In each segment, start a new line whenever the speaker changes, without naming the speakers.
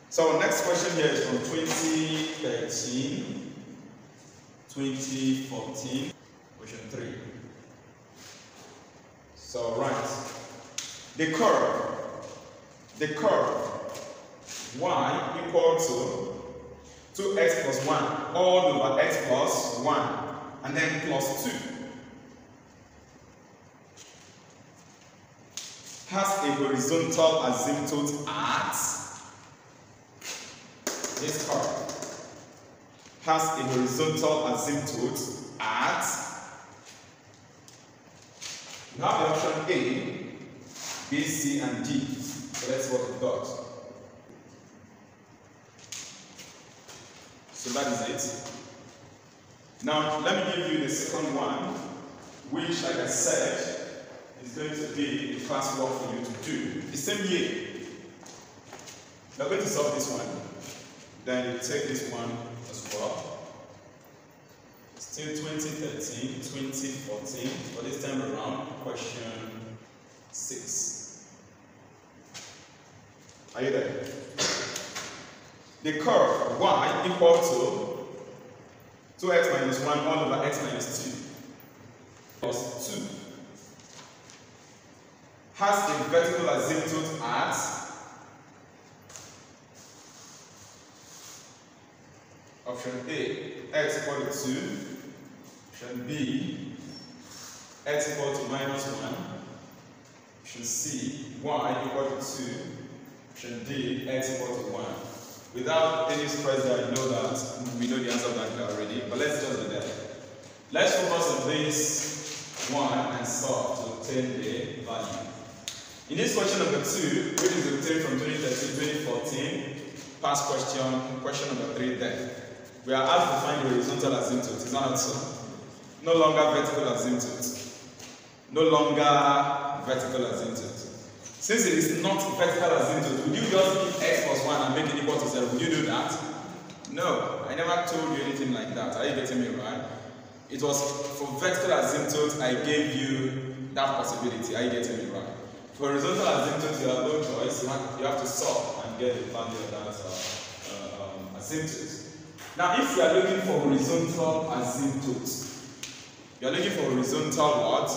So our next question here is from 2013, 2014, question 3. So right, the curve y equal to 2x plus 1 all over x plus 1 and then plus 2 has a horizontal asymptote at this curve has a horizontal asymptote at, you have the option A, B, C, and D. So that's what we've got. So that is it. Now let me give you the second one, which, like I said, is going to be a class work for you to do. The same year. We're going to solve this one. Then you take this one as well. Still 2013, 2014, but this time around, question 6. Are you there? The curve y equal to 2x minus 1 all over x minus 2 plus 2 has a vertical asymptote at option A, x equal to 2, option B, x equal to minus 1, option C, y equal to 2, option D, x equal to 1. Without any stress there, you know that we know the answer back there already, but let's just do that. Let's focus on this one and solve to obtain the value. In this question number 2, which is obtained from 2013-2014, past question number 3 there, we are asked to find the horizontal asymptote. Is that not so? No longer vertical asymptote. No longer vertical asymptote. Since it is not vertical asymptote, would you just keep x plus 1 and make it equal to 0? Would you do that? No, I never told you anything like that. Are you getting me right? It was for vertical asymptote I gave you that possibility. Are you getting me right? For horizontal asymptote, you have no choice. You have to solve and get the value of that asymptote. Now, if you are looking for horizontal asymptote, you are looking for horizontal what?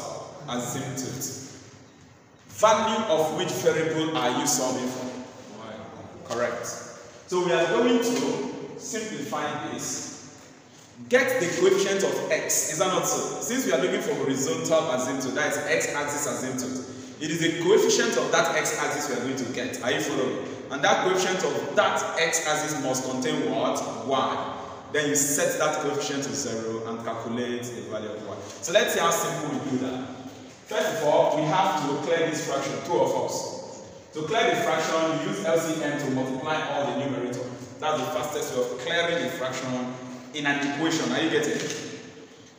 Asymptote. Value of which variable are you solving for? Correct. So we are going to simplify this. Get the coefficient of x. Is that not so? Since we are looking for horizontal asymptote, that is x-axis asymptote, it is the coefficient of that x-axis we are going to get. Are you following? And that coefficient of that x-axis must contain what? Y. Then you set that coefficient to 0 and calculate the value of y. So let's see how simple we do that. First of all, we have to clear this fraction, 2 of us. To clear the fraction, we use LCM to multiply all the numerator. That's the fastest way of clearing the fraction in an equation. Are you getting it?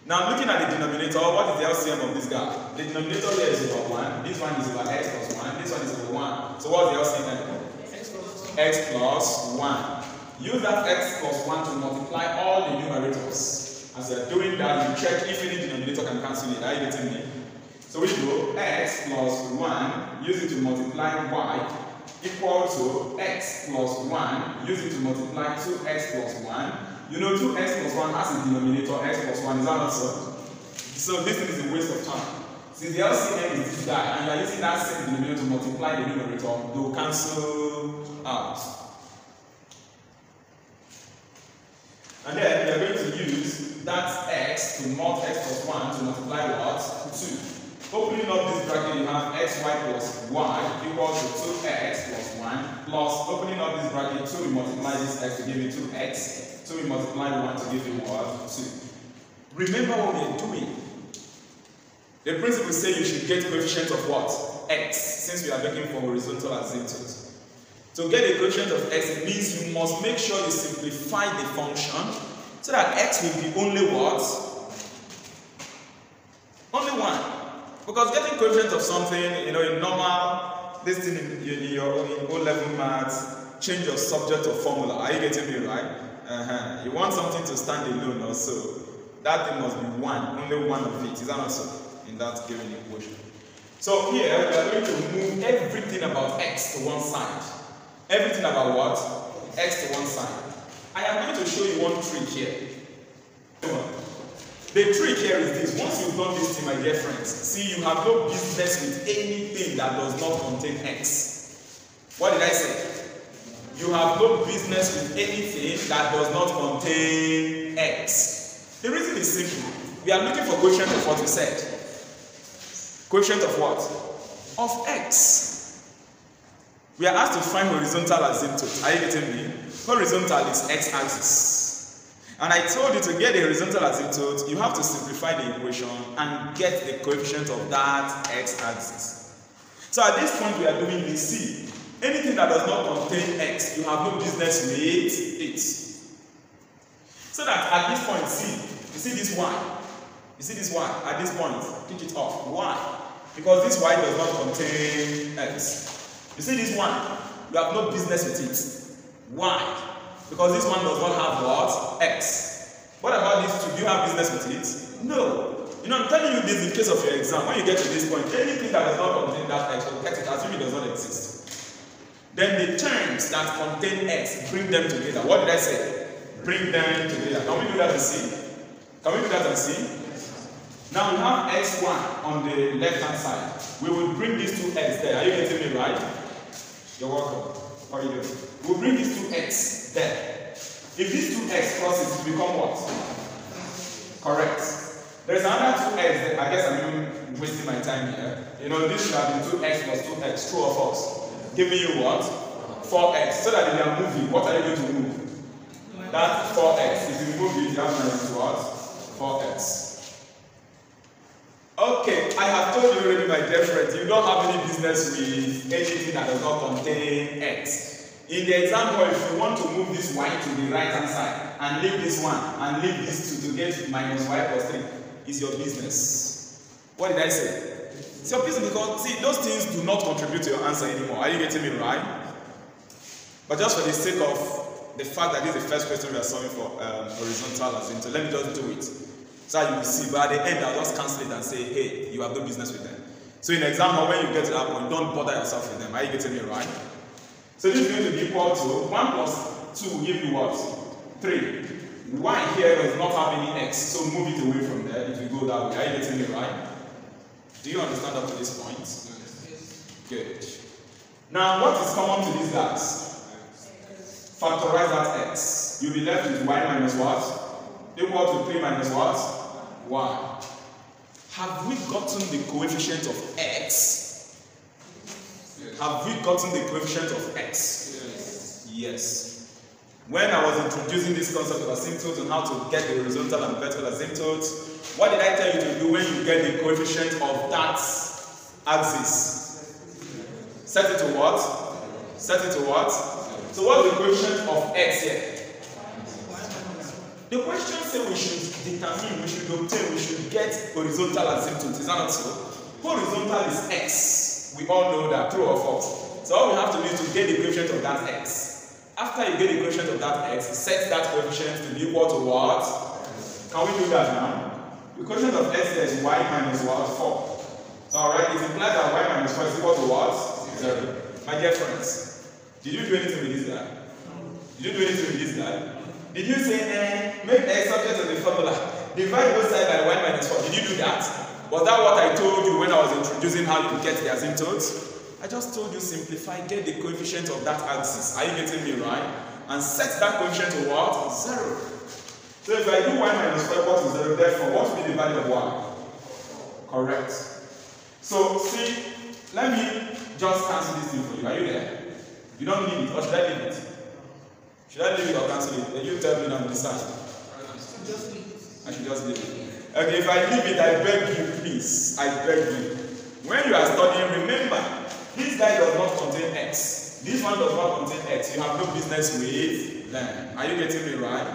Now, looking at the denominator, what is the LCM of this guy? The denominator here is over 1. This one is over x plus 1. This one is over 1. So what's the LCM? X plus 1. Use that x plus 1 to multiply all the numerators. As you're doing that, you check if any denominator can cancel it. Are you getting me? So we do x plus 1, use it to multiply y, equal to x plus 1, use it to multiply 2x plus 1. You know 2x plus 1 has a denominator x plus 1, is that not so? So this is a waste of time. Since the LCM is this guy, and you are using that same denominator to multiply the numerator, they will cancel out. And then we are going to use that x to mod x plus 1 to multiply what? 2. Opening up this bracket, you have xy plus y equals to 2x plus 1 plus opening up this bracket, 2 we multiply this x to give you 2x, 2 we multiply 1 to give you what? 2. Remember what we are doing. The principle says you should get coefficient of what? X, since we are looking for horizontal asymptote. To get a coefficient of x, it means you must make sure you simplify the function so that x will be only what? Only 1. Because getting coefficient of something, you know, in normal, this thing in your O-level maths, change your subject or formula. Are you getting me right? You want something to stand alone also. That thing must be 1, only one of it. Is that not so? In that given equation. So here, we are going to move everything about x to one side. Everything about what? x to one side. I am going to show you one trick here. The trick here is this. Once you've done this thing, my dear friends, see, you have no business with anything that does not contain x. What did I say? You have no business with anything that does not contain x. The reason is simple. We are looking for quotient of what we said. Quotient of what? Of x. We are asked to find horizontal asymptote. Are you getting me? Horizontal is x-axis. And I told you to get the horizontal asymptote, you have to simplify the equation and get the coefficient of that x-axis. So at this point we are doing this. See, anything that does not contain x, you have no business with it. So that at this point, see, you see this y. You see this y? At this point, pick it off. Why? Because this y does not contain x. You see this one? You have no business with it. Why? Because this one does not have what? X. What about this two? Do you have business with it? No. You know, I'm telling you this in case of your exam. When you get to this point, anything that does not contain that X, forget it, assume it does not exist. Then the terms that contain X, bring them together. What did I say? Bring them together. Can we do that and see? Can we do that and see? Now we have x1 on the left hand side. We will bring these two x there. Are you getting me right? You're welcome. How are you doing? We'll bring these two x there. If these two x crosses, it will become what? Correct. There's another two x there. I guess I'm even wasting my time here. You know, this should have been 2x plus 2x. True or false? Giving you what? 4x. So that if you are moving, what are you going to move? That's 4x. If you move it, you have minus what? 4x. Okay, I have told you already, my dear friends, you don't have any business with anything that does not contain x. In the example, if you want to move this y to the right hand side and leave this one and leave this 2 to get minus y plus 3, is your business. What did I say? It's your business because, see, those things do not contribute to your answer anymore. Are you getting me right? But just for the sake of the fact that this is the first question we are solving for horizontal asymptote, let me just do it. So you will see, but at the end I'll just cancel it and say, hey, you have no business with them. So in example, when you get to that point, don't bother yourself with them. Are you getting me right? So this is going to be equal to 1 plus 2 will give you what? 3. Y here does not have any x, so move it away from there. It will go that way. Are you getting me right? Do you understand up to this point? Yes. Good. Now, what is common to these guys? Factorize that x. You'll be left with y minus what? Equal to 3 minus what? 1. Have we gotten the coefficient of x? Yes. Have we gotten the coefficient of x? Yes. Yes. When I was introducing this concept of asymptote and how to get the horizontal and vertical asymptote, what did I tell you to do when you get the coefficient of that axis? Set it to what? Set it to what? So what's the coefficient of x here? The question says we should determine, we should obtain, we should get horizontal asymptote. Is that not so? Horizontal is x. We all know that, true or false. So all we have to do is to get the coefficient of that x. After you get the coefficient of that x, set that coefficient to be equal to what? Can we do that now? The coefficient of x is y minus what? 4. So alright, it implies that y minus 4 is equal to what? 0. My dear friends, did you do anything with this guy? Did you do anything with this guy? Did you say, make x subject to the formula, divide both sides by y minus 4? Did you do that? Was that what I told you when I was introducing how you get the asymptotes? I just told you simplify, get the coefficient of that axis. Are you getting me right? And set that coefficient to what? 0. So if I do y minus 4 equal to 0, therefore what will be the value of y? Correct. So see, let me just cancel this thing for you. Are you there? You don't need it, or should I leave it? Should I leave it or cancel it? You tell me now, decide.
Just leave it.
I should just leave it. Okay, if I leave it, I beg you, please. I beg you. When you are studying, remember, this guy does not contain x. This one does not contain x. You have no business with them. Are you getting me right?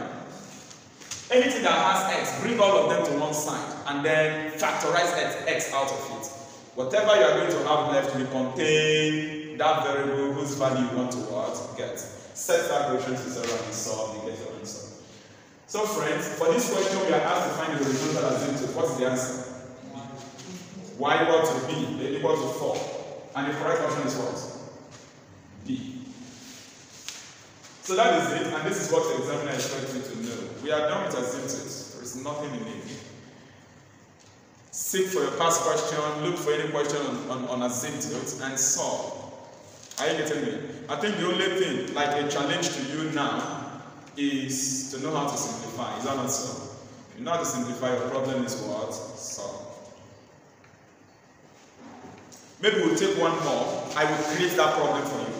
Anything that has x, bring all of them to one side and then factorize x out of it. Whatever you are going to have left will contain that variable whose value you want to what? Get. Set that coefficient to 0 and solve, you get your answer. So friends, for this question we are asked to find the horizontal asymptote. What is the answer? Y equal to b, equal to 4. And the correct option is what? B. So that is it, and this is what the examiner expects you to know. We are done with asymptote. There is nothing in it. Seek for your past question, look for any question on asymptote, and solve. Are you getting me? I think the only thing, like a challenge to you now, is to know how to simplify. Is that not so? If you know how to simplify, your problem is what? Solve. Maybe we'll take one more. I will create that problem for you.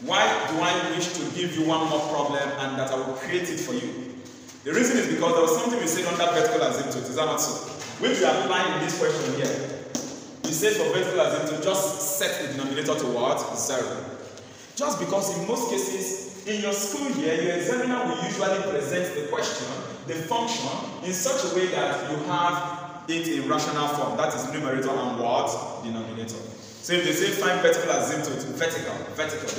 Why do I wish to give you one more problem and that I will create it for you? The reason is because there was something we said under vertical asymptote. Is that not so? Which we are applying in this question here. We said for vertical asymptote, just set the denominator to what? 0. Just because in most cases, in your school year, your examiner will usually present the question, the function, in such a way that you have it in rational form. That is numerator and what? Denominator. So if they say find vertical asymptote, vertical,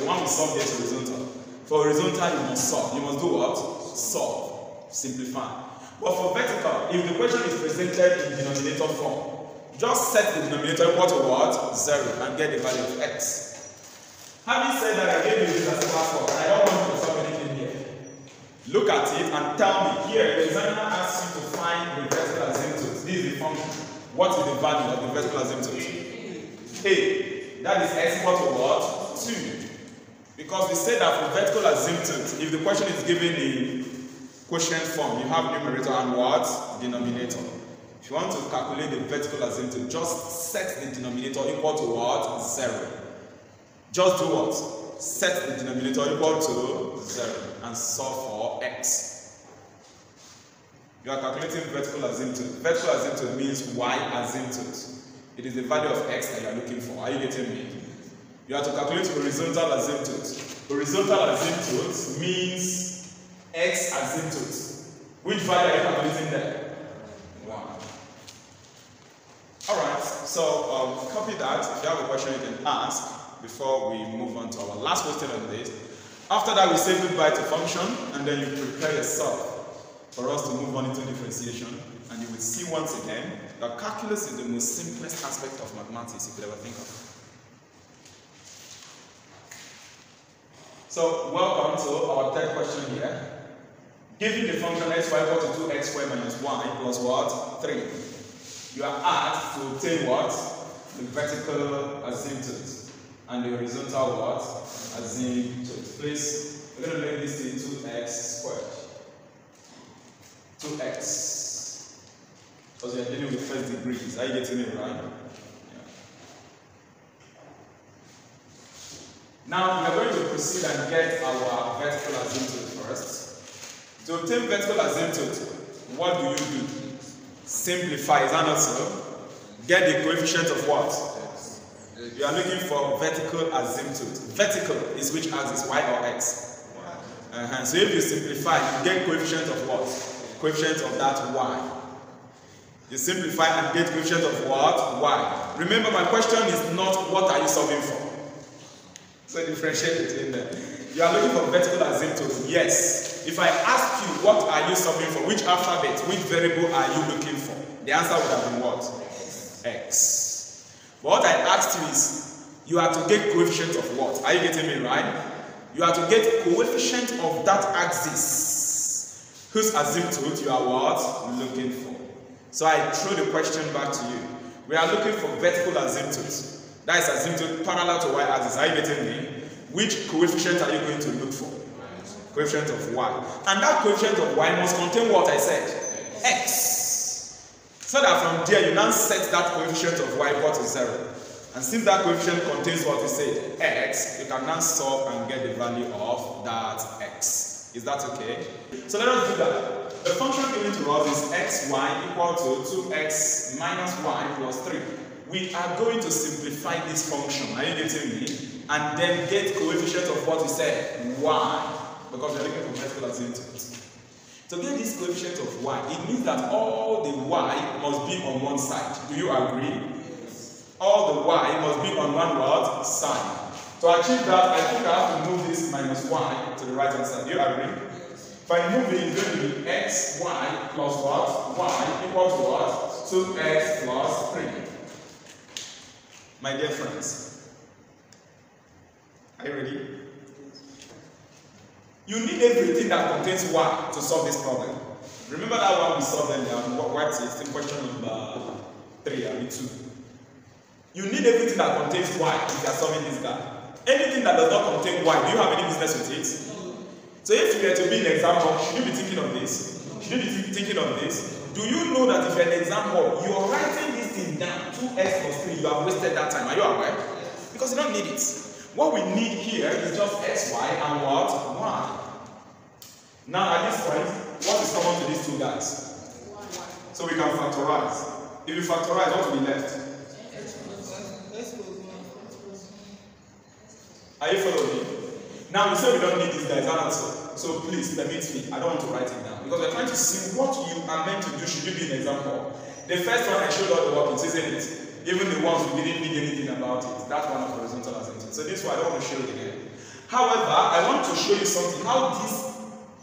the one we solve here is horizontal. For horizontal, you must solve. You must do what? Solve. Simplify. But for vertical, if the question is presented in denominator form, just set the denominator equal to what? 0 and get the value of x. Having said that, I gave you this as a class work, and I don't want you to solve anything here. Look at it and tell me, here the examiner asks you to find the vertical asymptote. This is the function. What is the value of the vertical asymptote? A. That is x equal to what? 2. Because we said that for vertical asymptote, if the question is given in quotient form, you have numerator and what? Denominator. If you want to calculate the vertical asymptote, just set the denominator equal to what? 0. Just do what? Set the denominator equal to 0 and solve for x. You are calculating vertical asymptote. Vertical asymptote means y asymptote. It is the value of x that you are looking for. Are you getting me? You have to calculate horizontal asymptote. Horizontal asymptote means x asymptote. Which value are you calculating there? 1. Alright, so copy that. If you have a question, you can ask before we move on to our last question on this. After that, we say goodbye to function, and then you prepare yourself for us to move on into differentiation. And you will see once again that calculus is the most simplest aspect of mathematics you could ever think of. So, welcome to our third question here. Given the function x y equal to 2x squared minus y plus what? 3. You are asked to obtain what? The vertical asymptote and the horizontal what? Asymptote. Please, we're going to make this to 2x squared. 2x. Because we are dealing with first degrees. Are you getting it right? Yeah. Now we are going to proceed and get our vertical asymptote first. To obtain vertical asymptote, what do you do? Simplify, is that not so? Get the coefficient of what? You are looking for vertical asymptote. Vertical is which axis, y or x? So if you simplify, you get coefficient of what? Coefficient of that y. You simplify and get coefficient of what? Y. Remember, my question is not what are you solving for. So differentiate between them. You are looking for vertical asymptote. Yes. If I ask you what are you solving for, which alphabet, which variable are you looking for? The answer would have been what? X. But what I asked you is, you are to get coefficient of what? Are you getting me right? You are to get coefficient of that axis, whose asymptote you are what? Looking for. So I throw the question back to you. We are looking for vertical asymptote. That is asymptote parallel to y-axis. Are you getting me? Which coefficient are you going to look for? Coefficient of y. And that coefficient of y must contain what I said? X. So that from there you now set that coefficient of y equal to 0. And since that coefficient contains what we said, x, you can now solve and get the value of that x. Is that okay? So let us do that. The function given to us is xy equal to 2x minus y plus 3. We are going to simplify this function. Are you getting me? And then get coefficient of what we said, y. Because we are looking for vertical asymptote. To get this coefficient of y, it means that all the y must be on one side. Do you agree? All the y must be on one what? Side. To achieve that, I think I have to move this minus y to the right hand side. Do you agree? If I move it, it's going to be xy plus what? Y equals to what? 2x plus 3. My dear friends, are you ready? You need everything that contains y to solve this problem. Remember that one we solved earlier, what is in question number 3, I mean 2. You need everything that contains y if you are solving this guy. Anything that does not contain y, do you have any business with it? So if you were to be in exam hall, should you be thinking of this? Should you be thinking of this? Do you know that if you're in exam hall, you are writing this thing down, 2x plus 3, you have wasted that time. Are you aware? Because you don't need it. What we need here is just xy and what? Y. Now at this point, what is common to these two guys? So we can factorize. If you factorize, what will be left? Are you following me? Now we say we don't need these guys, answer. So please permit me. I don't want to write it down because we're trying to see what you are meant to do should you be an example. The first one I showed all the workings, isn't it? Even the ones we didn't need anything about it. That one of horizontal asymptote. So this one I don't want to show it again. However, I want to show you something. How this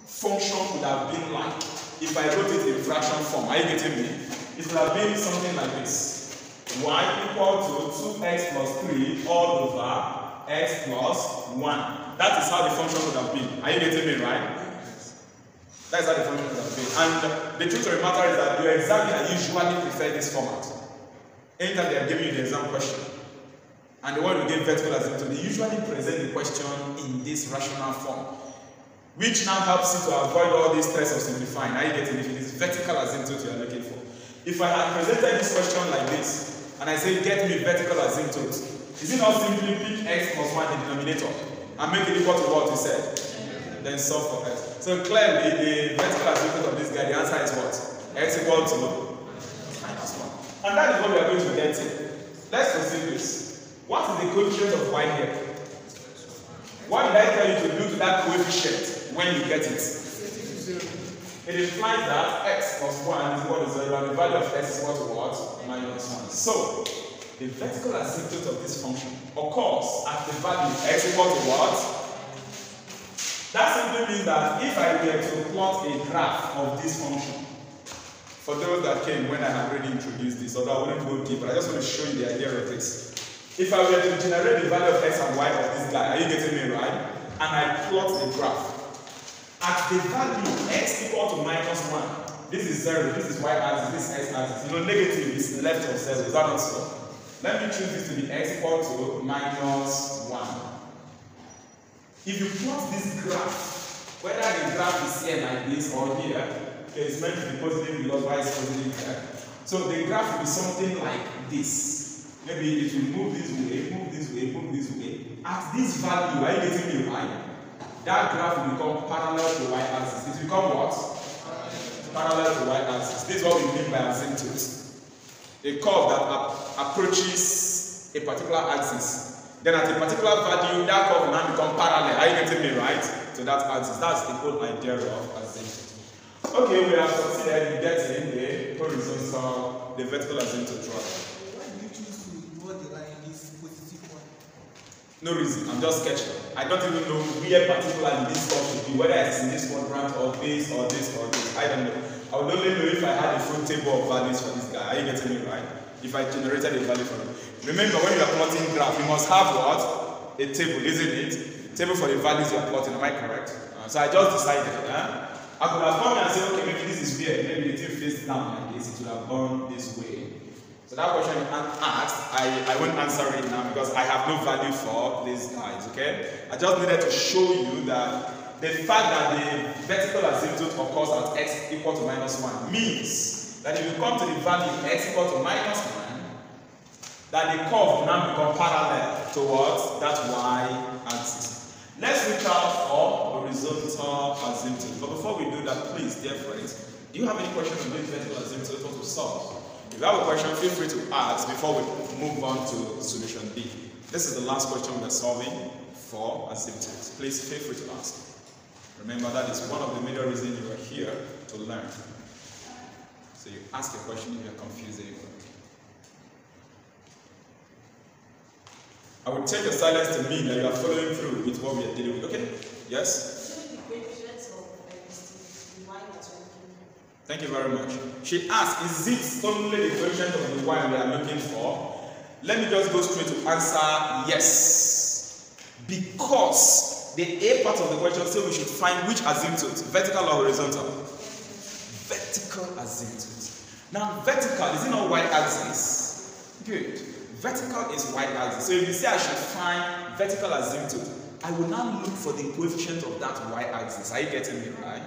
function would have been like if I wrote it in fraction form. Are you getting me? It would have been something like this. Y equal to 2x plus 3 all over x plus 1. That is how the function would have been. Are you getting me right? That is how the function would have been. And the truth of the matter is that your examiner usually prefer this format. Anytime they are giving you the exam question, and the one who give vertical asymptote, they usually present the question in this rational form, which now helps you to avoid all this stress of simplifying. Are you getting it? It is vertical asymptote you are looking for. If I had presented this question like this, and I say get me vertical asymptote, is it not simply pick x plus 1 in the denominator and make it equal to what we said? Then solve for x. So clearly the vertical asymptote of this guy, the answer is what? X equal to minus 1. And that is what we are going to get in. Let's proceed this. What is the coefficient of y here? What did I tell you to do to that coefficient when you get it? It implies that x plus 1 is equal to 0 and the value of x is equal to what? Minus 1. So, the vertical asymptote of this function occurs at the value x equal to what? That simply means that if I were to plot a graph of this function, for those that came when I had already introduced this, although I wouldn't go deep, but I just want to show you the idea of this. If I were to generate the value of x and y of this guy, are you getting me right? And I plot the graph. At the value x equal to minus 1, this is 0, this is y axis, this is x axis. You know, negative is left of 0, is that not so? Let me choose this to be x equal to minus 1. If you plot this graph, whether the graph is here like this or here, okay, it's meant to be positive because y is positive here. So the graph will be something like this. Maybe it will move this way, move this way, move this way. At this value, are you getting me right? That graph will become parallel to y-axis. It will become what? Parallel to y-axis. This is what we mean by asymptote. A curve that approaches a particular axis. Then at a particular value, that curve will now become parallel. Are you getting me right? To that axis. That's the whole idea of asymptote. Okay, we have succeeded in getting the horizontal, the vertical asymptote right. No reason, I'm just sketching. I don't even know where particularly this stuff should be, whether it's in this quadrant or this or this or this. I don't know. I would only know if I had a full table of values for this guy. Are you getting me right? If I generated a value for him. Remember, when you are plotting graph, you must have what? A table, isn't it? Table for the values you are plotting, am I correct? So I just decided. I could have gone and said, okay, maybe this is weird. Maybe the thing faces down like this. It would have gone this way. So that question asked, I won't answer it now because I have no value for these guys, okay? I just needed to show you that the fact that the vertical asymptote occurs at x equal to minus 1 means that if you come to the value x equal to minus 1, that the curve will now become parallel towards that y-axis. Let's reach out for horizontal asymptote. But before we do that, please, dear friends, do you have any questions on this vertical asymptote or to solve? If you have a question, feel free to ask before we move on to solution B. This is the last question we're solving for asymptote. Please feel free to ask. Remember, that is one of the major reasons you are here to learn. So you ask a question if you're confused anymore. I would take your silence to mean that you are following through with what we are dealing with. Okay? Yes? Thank you very much. She asked, is it only the coefficient of the y we are looking for? Let me just go straight to answer yes. Because The A part of the question says we should find which asymptote, vertical or horizontal? Vertical asymptote. Now, vertical, is it not y-axis? Good. Vertical is y-axis. So if you say I should find vertical asymptote, I will now look for the coefficient of that y-axis. Are you getting me right?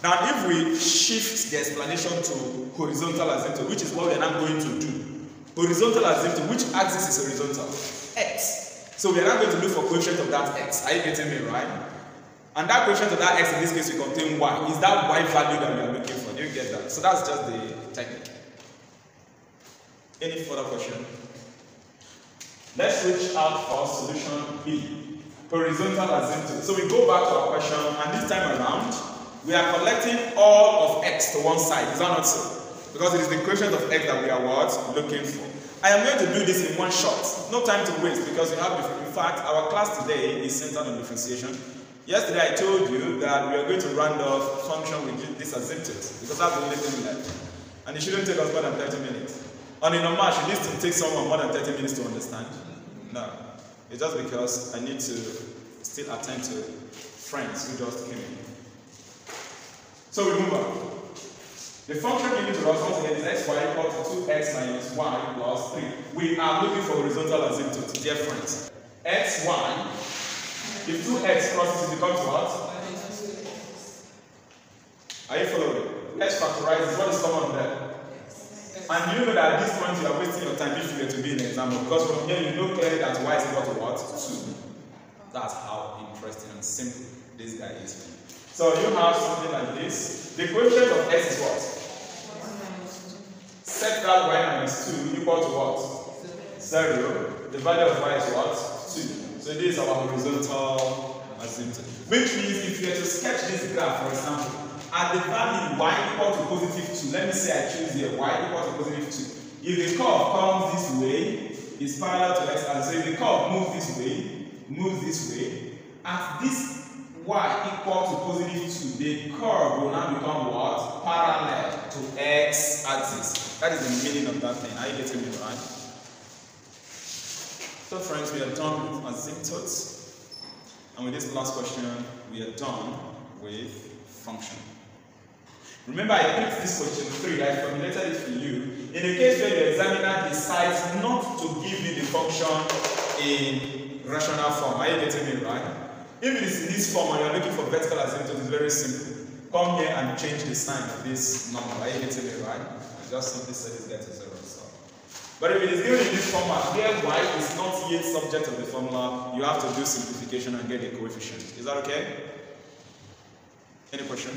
Now, if we shift the explanation to horizontal asymptote, which is what we are now going to do. Horizontal asymptote, which axis is horizontal? X. So we are now going to look for coefficient of that x. Are you getting me right? And that coefficient of that x in this case will contain y. Is that y value that we are looking for? Do you get that? So that's just the technique. Any further question? Let's switch out for solution B. Horizontal asymptote. So we go back to our question, and this time around, we are collecting all of x to one side. Is that not so? Because it is the coefficient of x that we are what? Looking for. I am going to do this in one shot. No time to waste because we have, in fact, our class today is centered on differentiation. Yesterday I told you that we are going to round off function with this asymptote because that's the only thing left. And it shouldn't take us more than 30 minutes. On a normal, should this to take someone more than 30 minutes to understand? No. It's just because I need to still attend to friends who just came in. So we move on. The function given to us once again is x y equal to 2x minus y plus 3. We are looking for horizontal asymptote, dear friends. X, y, if 2x crosses, it becomes what? Are you following? Let's factorize this. What is common there? And you know that at this point you are wasting your time if you were to be in an example, because from here you know clearly that y is equal to what? 2. That's how interesting and simple this guy is. So you have something like this. The coefficient of x is what? Set that y minus 2 equal to what? 0. The value of y is what? 2. So this is our horizontal asymptote. Which means if you were to sketch this graph, for example, at the value y equal to positive 2, let me say I choose here y equal to positive 2. If the curve comes this way, it's parallel to x, and so if the curve moves this way, at this y equal to positive 2, the curve will now become what? Parallel to x axis. That is the meaning of that thing. Are you getting me right? So friends, we are done with asymptotes. And with this last question, we are done with function. Remember, I picked this question 3, I formulated it for you. In a case where the examiner decides not to give you the function in rational form. Are you getting me right? If it is in this form and you are looking for vertical asymptote, it's very simple. Come here and change the sign of this number. Are you getting me right? I just simply set this guy to 0. So. But if it is given in this format, where y is not yet subject of the formula, you have to do simplification and get the coefficient. Is that okay? Any question?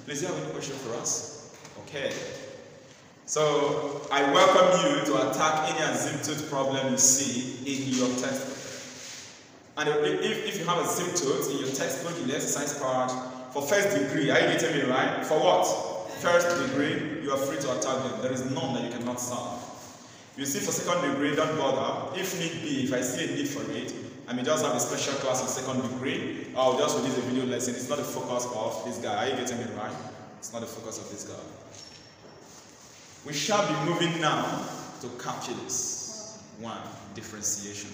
Please, do you have any question for us? Okay. So, I welcome you to attack any asymptote problem you see in your textbook. And if you have asymptote in your textbook in the exercise part, for first degree, are you getting me right? For what? First degree, you are free to attack them. There is none that you cannot solve. You see, for second degree, don't bother. If need be, if I see a need for it, I may just have a special class in second degree, or I'll just release a video lesson. It's not the focus of this guy. Are you getting me right? It's not the focus of this guy. We shall be moving now to calculus 1, differentiation.